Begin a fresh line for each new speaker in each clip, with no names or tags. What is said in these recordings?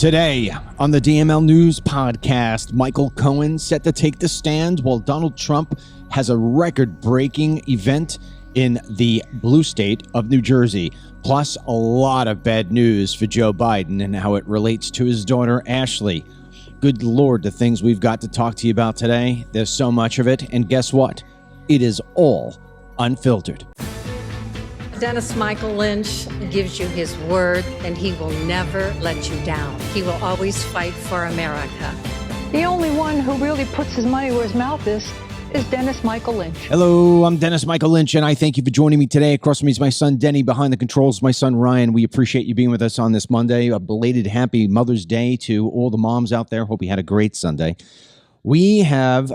Today on the DML News Podcast, Michael Cohen set to take the stand while Donald Trump has a record-breaking event in the blue state of New Jersey. Plus, a lot of bad news for Joe Biden and how it relates to his daughter, Ashley. Good Lord, the things we've got to talk to you about today. There's so much of it. And guess what? It is all unfiltered.
Dennis Michael Lynch gives you his word, and he will never let you down. He will always fight for America.
The only one who really puts his money where his mouth is Dennis Michael Lynch.
Hello, I'm Dennis Michael Lynch, and I thank you for joining me today. Across from me is my son, Denny. Behind the controls, my son, Ryan. We appreciate you being with us on this Monday. A belated happy Mother's Day to all the moms out there. Hope you had a great Sunday. We have,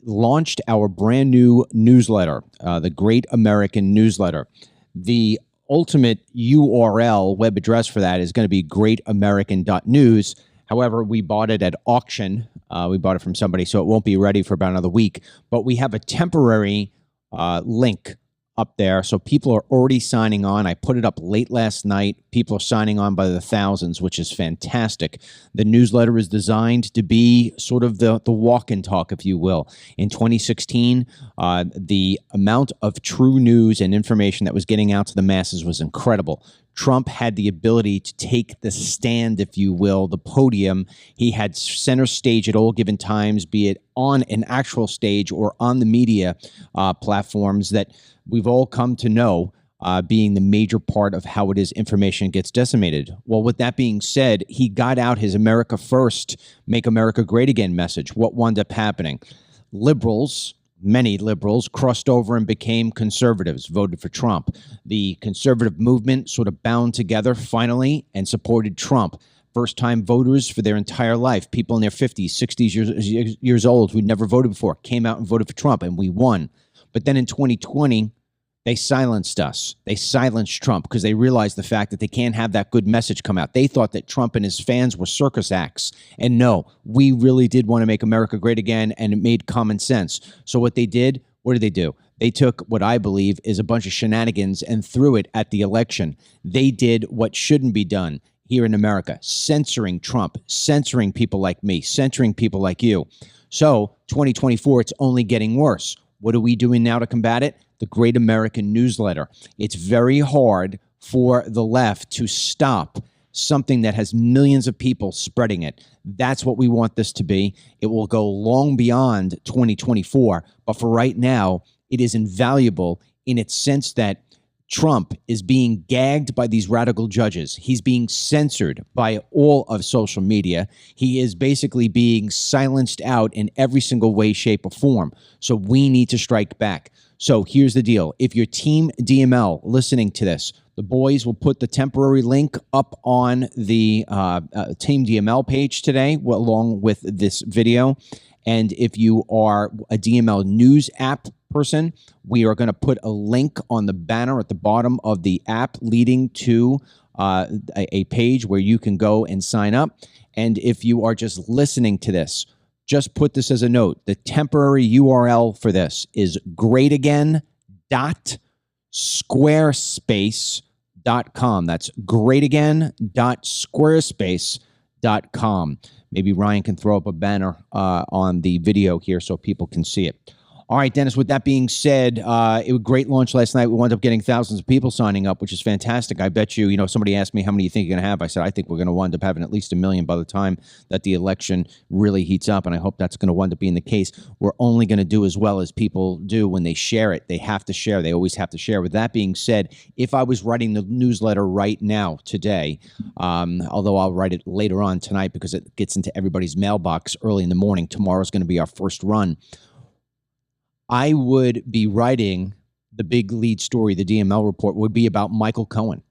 launched our brand new newsletter, the Great American Newsletter. The ultimate URL web address for that is going to be greatamerican.news. However, we bought it at auction. We bought it from somebody, so it won't be ready for about another week. But we have a temporary link up there, so people are already signing on. I put it up late last night. People are signing on by the thousands, which is fantastic. The newsletter is designed to be sort of the walk and talk, if you will. In 2016, the amount of true news and information that was getting out to the masses was incredible. Trump had the ability to take the stand, if you will, the podium. He had center stage at all given times, be it on an actual stage or on the media platforms that we've all come to know being the major part of how it is information gets decimated. Well, with that being said, he got out his America First, Make America Great Again message. What wound up happening? Many liberals crossed over and became conservatives, voted for Trump. The conservative movement sort of bound together finally and supported Trump. First-time voters for their entire life, people in their 50s, 60s years old who never voted before, came out and voted for Trump, and we won. But then in 2020, they silenced us. They silenced Trump because they realized the fact that they can't have that good message come out. They thought that Trump and his fans were circus acts. And no, we really did want to make America great again, and it made common sense. So what they did, what did they do? They took what I believe is a bunch of shenanigans and threw it at the election. They did what shouldn't be done here in America, censoring Trump, censoring people like me, censoring people like you. So 2024, it's only getting worse. What are we doing now to combat it? The Great American Newsletter. It's very hard for the left to stop something that has millions of people spreading it. That's what we want this to be. It will go long beyond 2024. But for right now, it is invaluable in its sense that Trump is being gagged by these radical judges. He's being censored by all of social media. He is basically being silenced out in every single way, shape, or form. So we need to strike back. So here's the deal. If you're Team DML listening to this, the boys will put the temporary link up on the Team DML page today, along with this video. And if you are a DML News app person, we are going to put a link on the banner at the bottom of the app leading to a page where you can go and sign up. And if you are just listening to this, just put this as a note. The temporary URL for this is greatagain.squarespace.com. That's greatagain.squarespace.com. Maybe Ryan can throw up a banner on the video here so people can see it. All right, Dennis, with that being said, it was a great launch last night. We wound up getting thousands of people signing up, which is fantastic. I bet you, somebody asked me how many you think you're going to have. I said, I think we're going to wind up having at least 1 million by the time that the election really heats up, and I hope that's going to wind up being the case. We're only going to do as well as people do when they share it. They have to share. They always have to share. With that being said, if I was writing the newsletter right now, today, although I'll write it later on tonight because it gets into everybody's mailbox early in the morning. Tomorrow's going to be our first run. I would be writing the big lead story, the DML report, would be about Michael Cohen.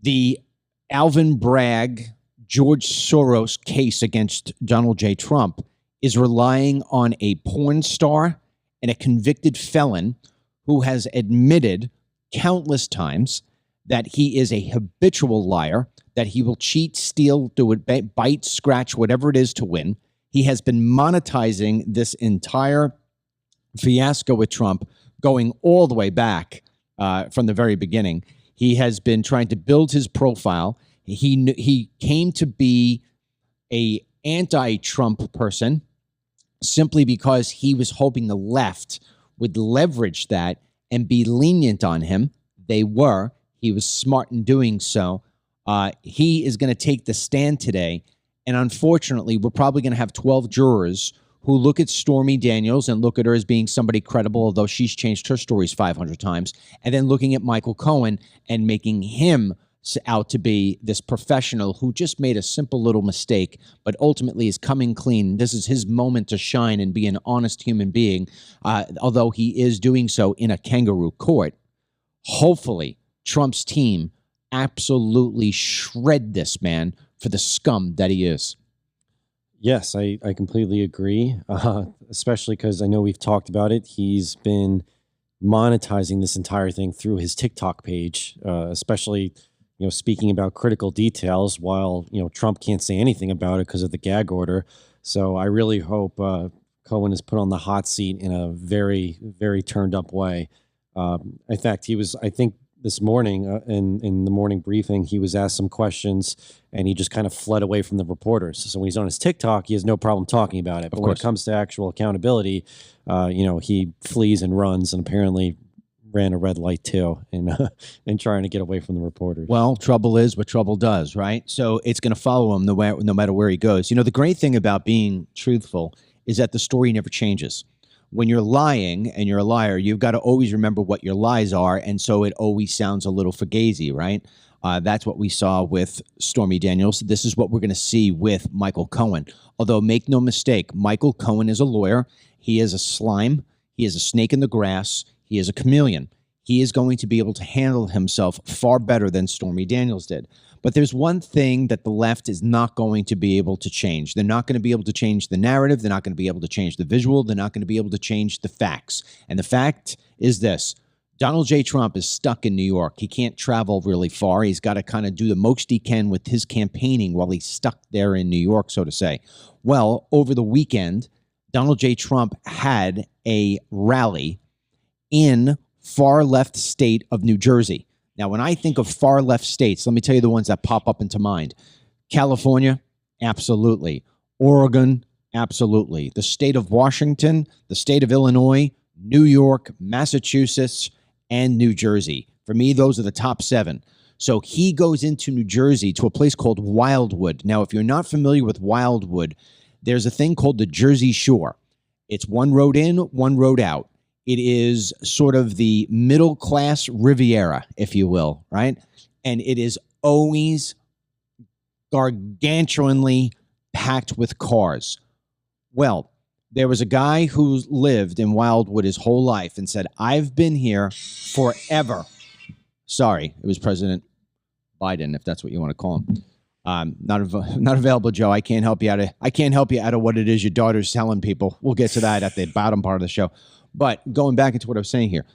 The Alvin Bragg, George Soros case against Donald J. Trump is relying on a porn star and a convicted felon who has admitted countless times that he is a habitual liar, that he will cheat, steal, do it, bite, scratch, whatever it is to win. He has been monetizing this entire fiasco with Trump going all the way back from the very beginning. He has been trying to build his profile. He came to be a anti-Trump person simply because he was hoping the left would leverage that and be lenient on him. They were. He was smart in doing so. He is going to take the stand today. And unfortunately, we're probably going to have 12 jurors who look at Stormy Daniels and look at her as being somebody credible, although she's changed her stories 500 times, and then looking at Michael Cohen and making him out to be this professional who just made a simple little mistake, but ultimately is coming clean. This is his moment to shine and be an honest human being, although he is doing so in a kangaroo court. Hopefully, Trump's team absolutely shred this man for the scum that he is.
Yes, I completely agree, especially because I know we've talked about it. He's been monetizing this entire thing through his TikTok page, especially, speaking about critical details while, Trump can't say anything about it because of the gag order. So I really hope Cohen is put on the hot seat in a very, very turned up way. In fact, I think this morning in the morning briefing, he was asked some questions and he just kind of fled away from the reporters. So when he's on his TikTok, he has no problem talking about it. But when it comes to actual accountability, he flees and runs, and apparently ran a red light too, and trying to get away from the reporters.
Well, trouble is what trouble does, right? So it's going to follow him no matter where he goes. The great thing about being truthful is that the story never changes. When you're lying and you're a liar, you've got to always remember what your lies are, and so it always sounds a little fugazi, right? That's what we saw with Stormy Daniels. This is what we're going to see with Michael Cohen. Although, make no mistake, Michael Cohen is a lawyer. He is a slime. He is a snake in the grass. He is a chameleon. He is going to be able to handle himself far better than Stormy Daniels did. But there's one thing that the left is not going to be able to change. They're not going to be able to change the narrative. They're not going to be able to change the visual. They're not going to be able to change the facts. And the fact is this. Donald J. Trump is stuck in New York. He can't travel really far. He's got to kind of do the most he can with his campaigning while he's stuck there in New York, so to say. Well, over the weekend, Donald J. Trump had a rally in far left state of New Jersey. Now, when I think of far left states, let me tell you the ones that pop up into mind. California, absolutely. Oregon, absolutely. The state of Washington, the state of Illinois, New York, Massachusetts, and New Jersey. For me, those are the top 7. So he goes into New Jersey to a place called Wildwood. Now, if you're not familiar with Wildwood, there's a thing called the Jersey Shore. It's one road in, one road out. It is sort of the middle-class Riviera, if you will, right? And it is always gargantuanly packed with cars. Well, there was a guy who lived in Wildwood his whole life and said, I've been here forever. Sorry, it was President Biden, if that's what you want to call him. Not available, Joe. I can't help you out of what it is your daughter's telling people. We'll get to that at the bottom part of the show. But going back into what I was saying here,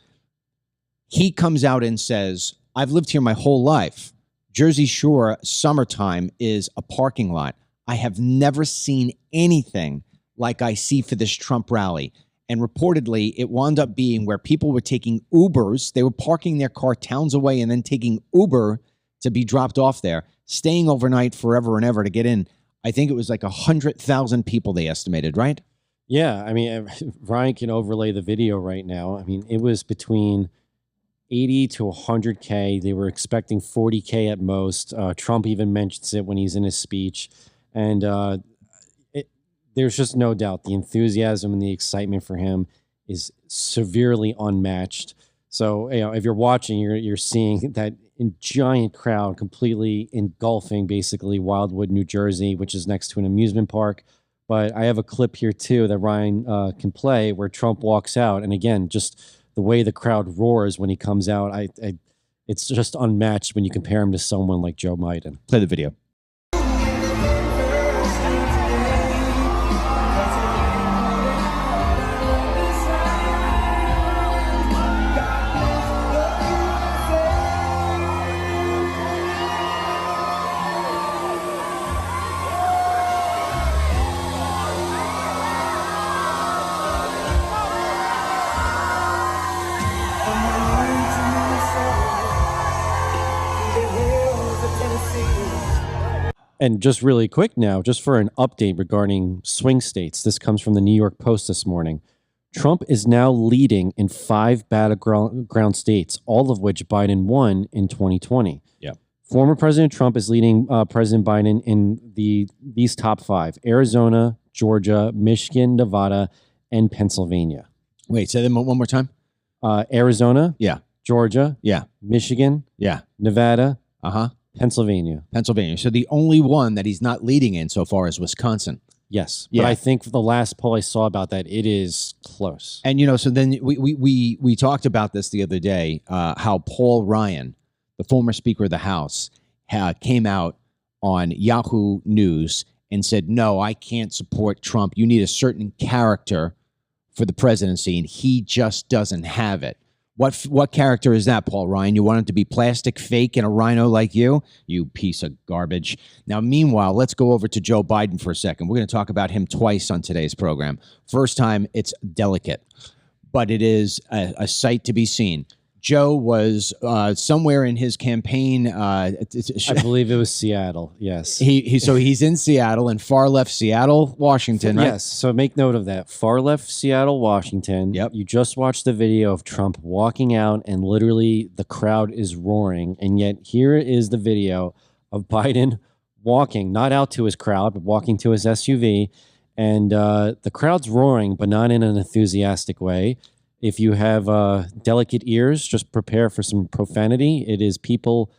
he comes out and says, I've lived here my whole life. Jersey Shore summertime is a parking lot. I have never seen anything like I see for this Trump rally. And reportedly, it wound up being where people were taking Ubers. They were parking their car towns away and then taking Uber to be dropped off there, staying overnight forever and ever to get in. I think it was like 100,000 people they estimated, right?
Yeah, I mean, Ryan can overlay the video right now. I mean, it was between 80 to 100K. They were expecting 40K at most. Trump even mentions it when he's in his speech. And there's just no doubt the enthusiasm and the excitement for him is severely unmatched. So, if you're watching, you're seeing that giant crowd completely engulfing basically Wildwood, New Jersey, which is next to an amusement park. But I have a clip here, too, that Ryan can play where Trump walks out. And again, just the way the crowd roars when he comes out, it's just unmatched when you compare him to someone like Joe Biden.
Play the video.
And just really quick now, just for an update regarding swing states, this comes from the New York Post this morning. Trump is now leading in 5 battleground states, all of which Biden won in 2020.
Yeah.
Former President Trump is leading President Biden in these top 5: Arizona, Georgia, Michigan, Nevada, and Pennsylvania.
Wait, say them one more time.
Arizona,
Yeah.
Georgia,
Yeah.
Michigan,
Yeah.
Nevada,
Uh-huh.
Pennsylvania.
Pennsylvania. So the only one that he's not leading in so far is Wisconsin.
Yes.
Yeah.
But I think for the last poll I saw about that, it is close.
And, so then we talked about this the other day, how Paul Ryan, the former Speaker of the House, came out on Yahoo News and said, no, I can't support Trump. You need a certain character for the presidency, and he just doesn't have it. What character is that, Paul Ryan? You want him to be plastic, fake, and a rhino like you? You piece of garbage. Now, meanwhile, let's go over to Joe Biden for a second. We're going to talk about him twice on today's program. First time, it's delicate, but it is a sight to be seen. Joe was somewhere in his campaign. I
believe it was Seattle. Yes.
So he's in Seattle, and far left Seattle, Washington, right?
Yes. So make note of that. Far left Seattle, Washington.
Yep.
You just watched the video of Trump walking out, and literally the crowd is roaring. And yet here is the video of Biden walking, not out to his crowd, but walking to his SUV. And the crowd's roaring, but not in an enthusiastic way. If you have delicate ears, just prepare for some profanity. It is people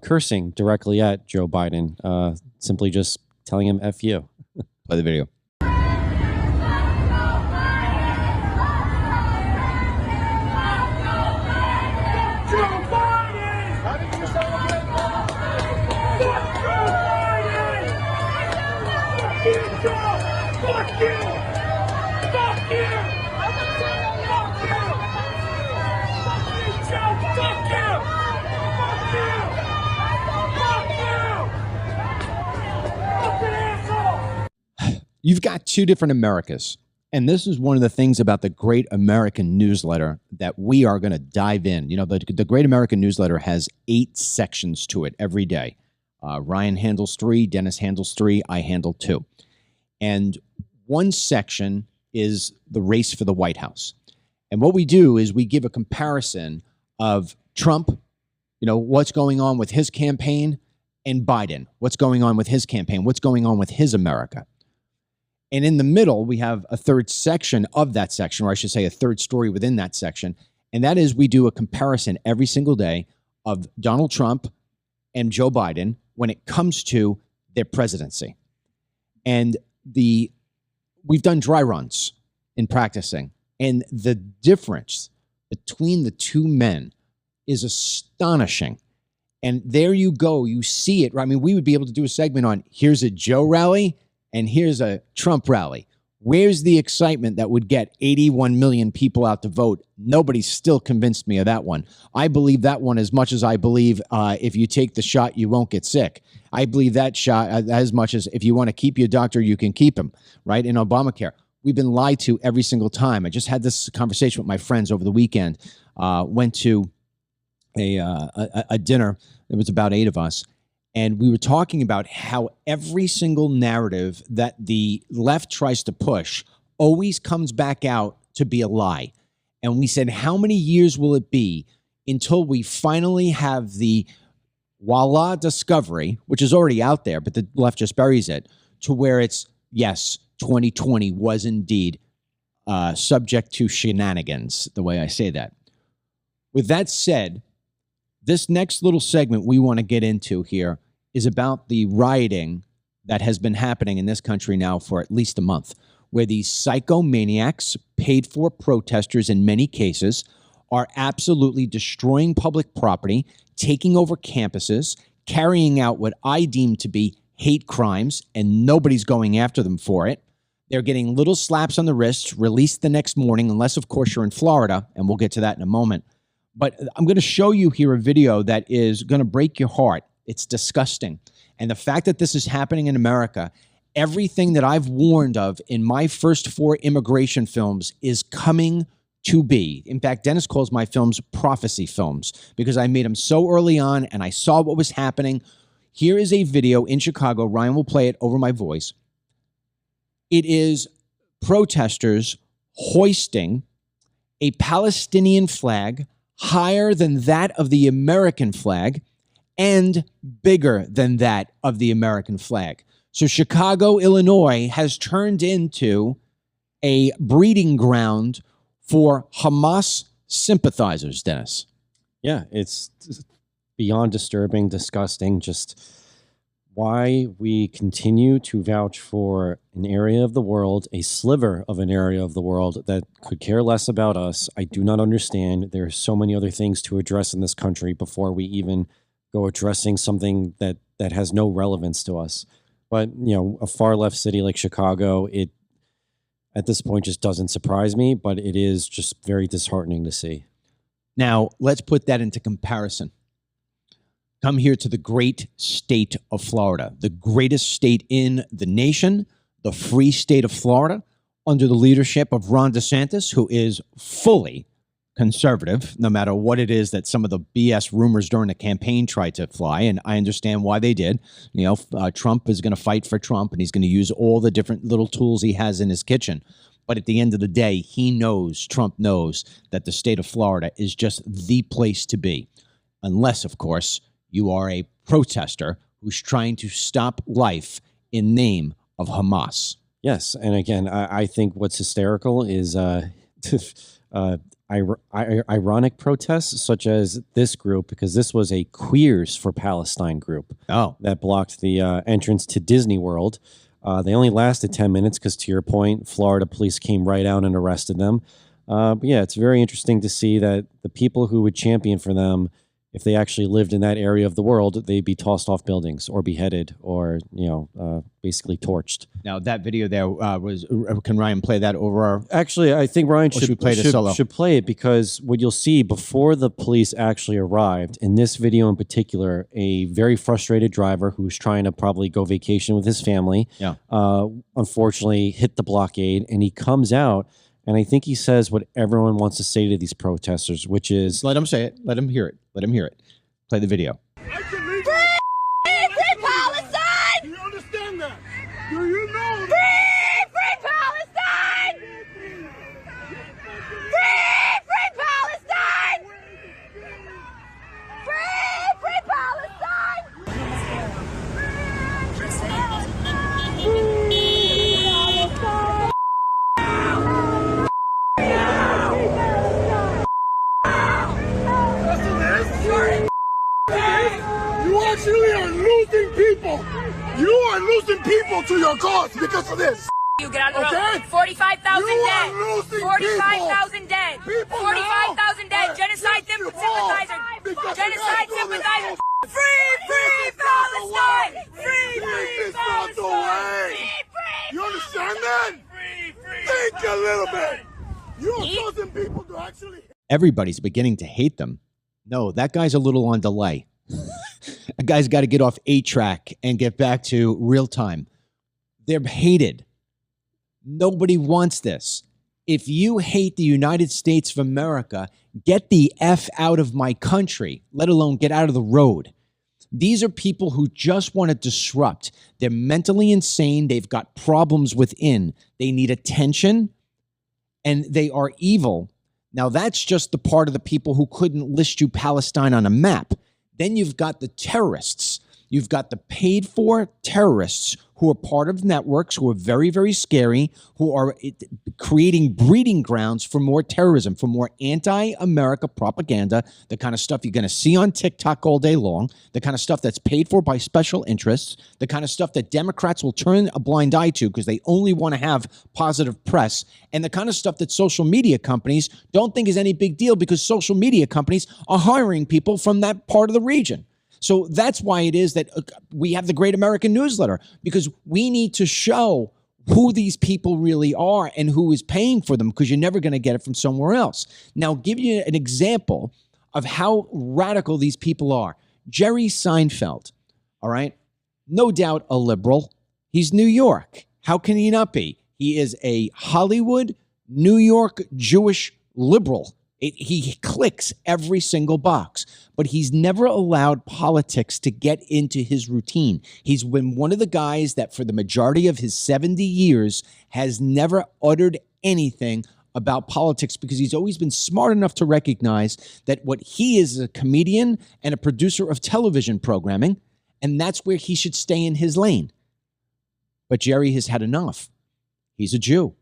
cursing directly at Joe Biden, simply just telling him F you.
Play the video. You've got two different Americas. And this is one of the things about the Great American Newsletter that we are going to dive in. The Great American Newsletter has 8 sections to it every day. Ryan handles 3, Dennis handles 3, I handle 2. And one section is the race for the White House. And what we do is we give a comparison of Trump, what's going on with his campaign, and Biden, what's going on with his campaign, what's going on with his America. And in the middle, we have a third section of that section, or I should say a third story within that section. And that is we do a comparison every single day of Donald Trump and Joe Biden when it comes to their presidency. And we've done dry runs in practicing. And the difference between the two men is astonishing. And there you go. You see it. Right? I mean, we would be able to do a segment on here's a Joe rally and here's a Trump rally. Where's the excitement that would get 81 million people out to vote? Nobody's still convinced me of that one. I believe that one as much as I believe if you take the shot, you won't get sick. I believe that shot as much as if you want to keep your doctor, you can keep him, right? In Obamacare. We've been lied to every single time. I just had this conversation with my friends over the weekend. Went to a dinner. There was about 8 of us. And we were talking about how every single narrative that the left tries to push always comes back out to be a lie. And we said, how many years will it be until we finally have the voila discovery, which is already out there, but the left just buries it, to where it's, yes, 2020 was indeed subject to shenanigans, the way I say that. With that said, this next little segment we want to get into here is about the rioting that has been happening in this country now for at least a month, where these psychomaniacs, paid for protesters in many cases, are absolutely destroying public property, taking over campuses, carrying out what I deem to be hate crimes, and nobody's going after them for it. They're getting little slaps on the wrists, released the next morning, unless, of course, you're in Florida, and we'll get to that in a moment. But I'm going to show you here a video that is going to break your heart. It's disgusting. And the fact that this is happening in America, everything that I've warned of in my first 4 immigration films is coming to be. In fact, Dennis calls my films prophecy films because I made them so early on and I saw what was happening. Here is a video in Chicago. Ryan will play it over my voice. It is protesters hoisting a Palestinian flag higher than that of the American flag and bigger than that of the American flag. So Chicago, Illinois has turned into a breeding ground for Hamas sympathizers, Dennis.
Yeah, it's beyond disturbing, disgusting, just why we continue to vouch for an area of the world, a sliver of an area of the world that could care less about us. I do not understand. There are so many other things to address in this country before we even go addressing something that has no relevance to us. But, you know, a far left city like Chicago, it at this point just doesn't surprise me, but it is just very disheartening to see.
Now, let's put that into comparison. Come here to the great state of Florida, the greatest state in the nation, the free state of Florida, under the leadership of Ron DeSantis, who is fully conservative, no matter what it is that some of the BS rumors during the campaign tried to fly. And I understand why they did. You know, Trump is going to fight for Trump, and he's going to use all the different little tools he has in his kitchen. But at the end of the day, Trump knows that the state of Florida is just the place to be. Unless, of course, you are a protester who's trying to stop life in name of Hamas.
Yes. And again, I think what's hysterical is ironic protests such as this group, because this was a Queers for Palestine group that blocked the entrance to Disney World. They only lasted 10 minutes because, to your point, Florida police came right out and arrested them. But yeah, it's very interesting to see that the people who would champion for them, if they actually lived in that area of the world, they'd be tossed off buildings or beheaded or, basically torched.
Now, that video there was, can Ryan play that over our...
Actually, I think Ryan
should play it
because what you'll see before the police actually arrived, in this video in particular, a very frustrated driver who's trying to probably go vacation with his family, unfortunately hit the blockade, and he comes out. And I think he says what everyone wants to say to these protesters, which is...
Let him say it. Let him hear it. Let him hear it. Play the video.
Free Palestine! Do you understand that? Do you know that? Free Palestine! Free Palestine! Free Palestine! You actually are losing people. You are losing people to your cause because of this.
You get out of the road. 45,000 dead. 45,000 dead. 45,000 dead. Genocide sympathizers. Genocide sympathizers. Free Palestine. Free Palestine.
You understand that? Think a little bit. You're causing people to actually...
Everybody's beginning to hate them. No, that guy's a little on delay. A guy's got to get off 8-track and get back to real time. They're hated. Nobody wants this. If you hate the United States of America, get the F out of my country, let alone get out of the road. These are people who just want to disrupt. They're mentally insane. They've got problems within. They need attention, and they are evil. Now, that's just the part of the people who couldn't list you Palestine on a map. Then you've got the terrorists. You've got the paid-for terrorists who are part of networks, who are very, very scary, who are creating breeding grounds for more terrorism, for more anti-America propaganda, the kind of stuff you're going to see on TikTok all day long, the kind of stuff that's paid for by special interests, the kind of stuff that Democrats will turn a blind eye to because they only want to have positive press, and the kind of stuff that social media companies don't think is any big deal because social media companies are hiring people from that part of the region. So that's why it is that we have the Great American Newsletter, because we need to show who these people really are and who is paying for them, because you're never going to get it from somewhere else. Now, I'll give you an example of how radical these people are. Jerry Seinfeld, all right? No doubt a liberal. He's New York. How can he not be? He is a Hollywood, New York Jewish liberal, He clicks every single box, but he's never allowed politics to get into his routine. He's been one of the guys that for the majority of his 70 years has never uttered anything about politics because he's always been smart enough to recognize that what he is a comedian and a producer of television programming, and that's where he should stay in his lane. But Jerry has had enough. He's a Jew.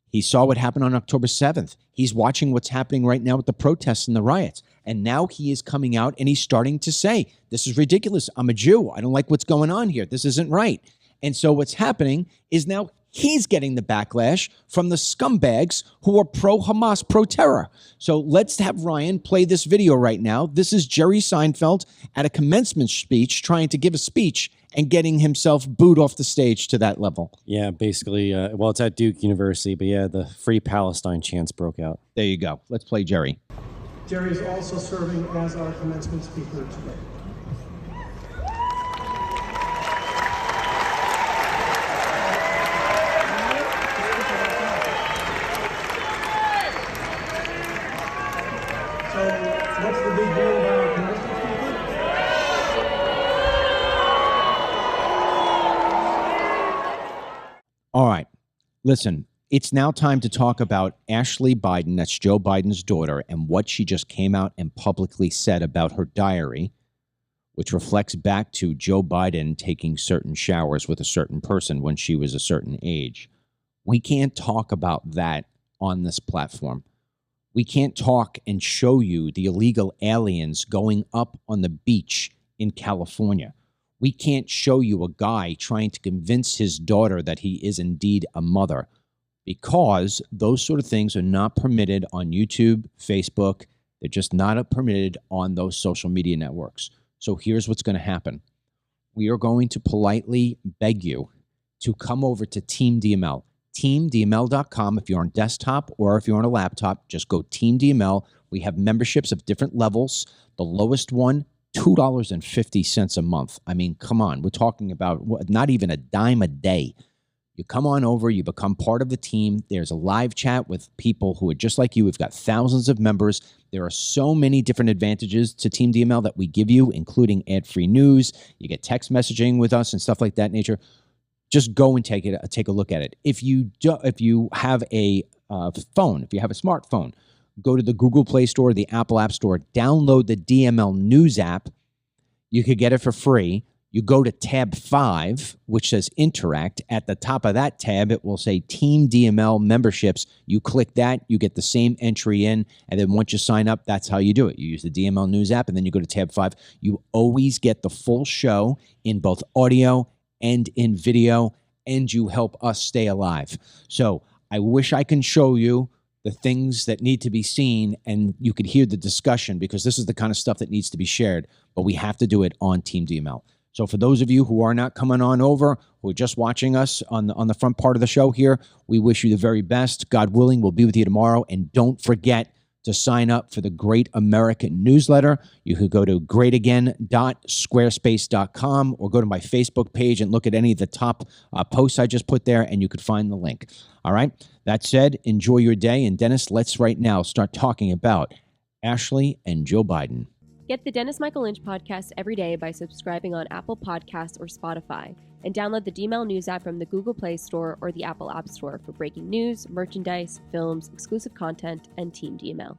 He saw what happened on October 7th. He's watching what's happening right now with the protests and the riots. And now he is coming out and he's starting to say, this is ridiculous. I'm a Jew. I don't like what's going on here. This isn't right. And so what's happening is now he's getting the backlash from the scumbags who are pro-Hamas, pro-terror. So let's have Ryan play this video right now. This is Jerry Seinfeld at a commencement speech trying to give a speech and getting himself booed off the stage to that level.
Yeah, basically, well, it's at Duke University, but yeah, the Free Palestine chants broke out.
There you go. Let's play Jerry.
Jerry is also serving as our commencement speaker today. So, what's the big deal about our commencement speaker?
All right. Listen, it's now time to talk about Ashley Biden, that's Joe Biden's daughter, and what she just came out and publicly said about her diary, which reflects back to Joe Biden taking certain showers with a certain person when she was a certain age. We can't talk about that on this platform. We can't talk and show you the illegal aliens going up on the beach in California. We can't show you a guy trying to convince his daughter that he is indeed a mother because those sort of things are not permitted on YouTube, Facebook. They're just not permitted on those social media networks. So here's what's going to happen. We are going to politely beg you to come over to Team DML. TeamDML.com. If you're on desktop or if you're on a laptop, just go Team DML. We have memberships of different levels. The lowest one, $2.50 a month. I mean, come on. We're talking about not even a dime a day. You come on over, you become part of the team. There's a live chat with people who are just like you. We've got thousands of members. There are so many different advantages to Team DML that we give you, including ad-free news. You get text messaging with us and stuff like that nature. Just go and take a look at it. If you have a phone, if you have a smartphone, go to the Google Play Store, the Apple App Store, download the DML News app. You could get it for free. You go to tab 5, which says Interact. At the top of that tab, it will say Team DML Memberships. You click that, you get the same entry in, and then once you sign up, that's how you do it. You use the DML News app, and then you go to tab 5. You always get the full show in both audio and in video, and you help us stay alive. So I wish I can show you the things that need to be seen and you could hear the discussion because this is the kind of stuff that needs to be shared, but we have to do it on Team DML. So for those of you who are not coming on over, who are just watching us on the front part of the show here, we wish you the very best. God willing, we'll be with you tomorrow. And don't forget to sign up for the Great American Newsletter. You could go to greatagain.squarespace.com or go to my Facebook page and look at any of the top posts I just put there, and you could find the link. All right? That said, enjoy your day. And Dennis, let's right now start talking about Ashley and Joe Biden.
Get the Dennis Michael Lynch podcast every day by subscribing on Apple Podcasts or Spotify, and download the DML News app from the Google Play Store or the Apple App Store for breaking news, merchandise, films, exclusive content, and Team DML.